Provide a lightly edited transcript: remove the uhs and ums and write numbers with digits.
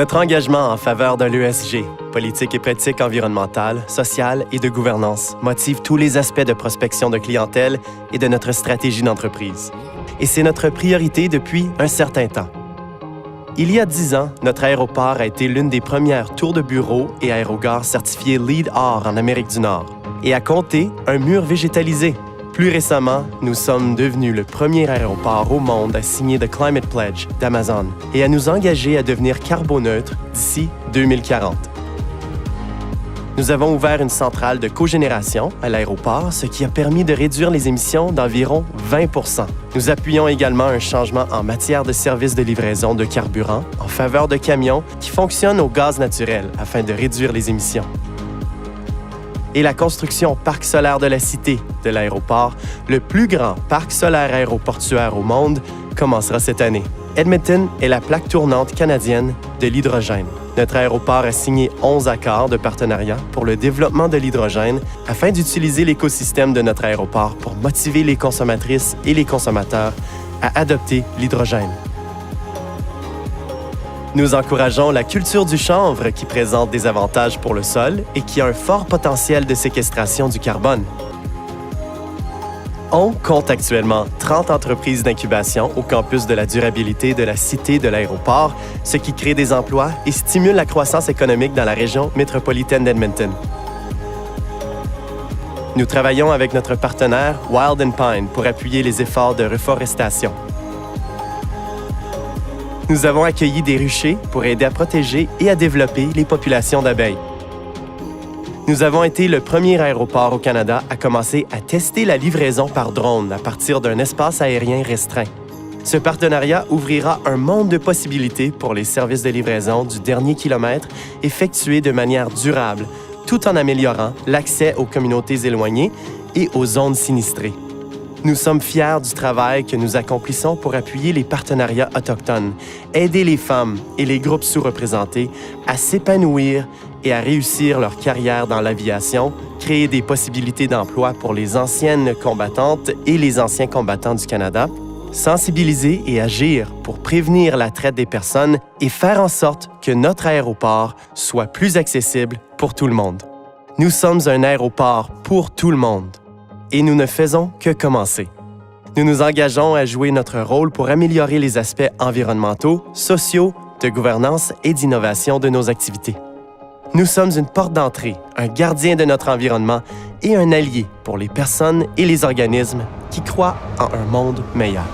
Notre engagement en faveur de l'ESG, politique et pratique environnementale, sociale et de gouvernance, motive tous les aspects de prospection de clientèle et de notre stratégie d'entreprise. Et c'est notre priorité depuis un certain temps. Il y a 10 ans, notre aéroport a été l'une des premières tours de bureaux et aérogares certifiées LEED Or en Amérique du Nord et a compté un mur végétalisé. Plus récemment, nous sommes devenus le premier aéroport au monde à signer The Climate Pledge d'Amazon et à nous engager à devenir carboneutre d'ici 2040. Nous avons ouvert une centrale de cogénération à l'aéroport, ce qui a permis de réduire les émissions d'environ 20 %. Nous appuyons également un changement en matière de services de livraison de carburant en faveur de camions qui fonctionnent au gaz naturel afin de réduire les émissions. Et la construction Parc solaire de la Cité de l'aéroport, le plus grand parc solaire aéroportuaire au monde, commencera cette année. Edmonton est la plaque tournante canadienne de l'hydrogène. Notre aéroport a signé 11 accords de partenariat pour le développement de l'hydrogène afin d'utiliser l'écosystème de notre aéroport pour motiver les consommatrices et les consommateurs à adopter l'hydrogène. Nous encourageons la culture du chanvre qui présente des avantages pour le sol et qui a un fort potentiel de séquestration du carbone. On compte actuellement 30 entreprises d'incubation au campus de la durabilité de la Cité de l'aéroport, ce qui crée des emplois et stimule la croissance économique dans la région métropolitaine d'Edmonton. Nous travaillons avec notre partenaire Wild & Pine pour appuyer les efforts de reforestation. Nous avons accueilli des ruchers pour aider à protéger et à développer les populations d'abeilles. Nous avons été le premier aéroport au Canada à commencer à tester la livraison par drone à partir d'un espace aérien restreint. Ce partenariat ouvrira un monde de possibilités pour les services de livraison du dernier kilomètre effectués de manière durable, tout en améliorant l'accès aux communautés éloignées et aux zones sinistrées. Nous sommes fiers du travail que nous accomplissons pour appuyer les partenariats autochtones, aider les femmes et les groupes sous-représentés à s'épanouir et à réussir leur carrière dans l'aviation, créer des possibilités d'emploi pour les anciennes combattantes et les anciens combattants du Canada, sensibiliser et agir pour prévenir la traite des personnes et faire en sorte que notre aéroport soit plus accessible pour tout le monde. Nous sommes un aéroport pour tout le monde. Et nous ne faisons que commencer. Nous nous engageons à jouer notre rôle pour améliorer les aspects environnementaux, sociaux, de gouvernance et d'innovation de nos activités. Nous sommes une porte d'entrée, un gardien de notre environnement et un allié pour les personnes et les organismes qui croient en un monde meilleur.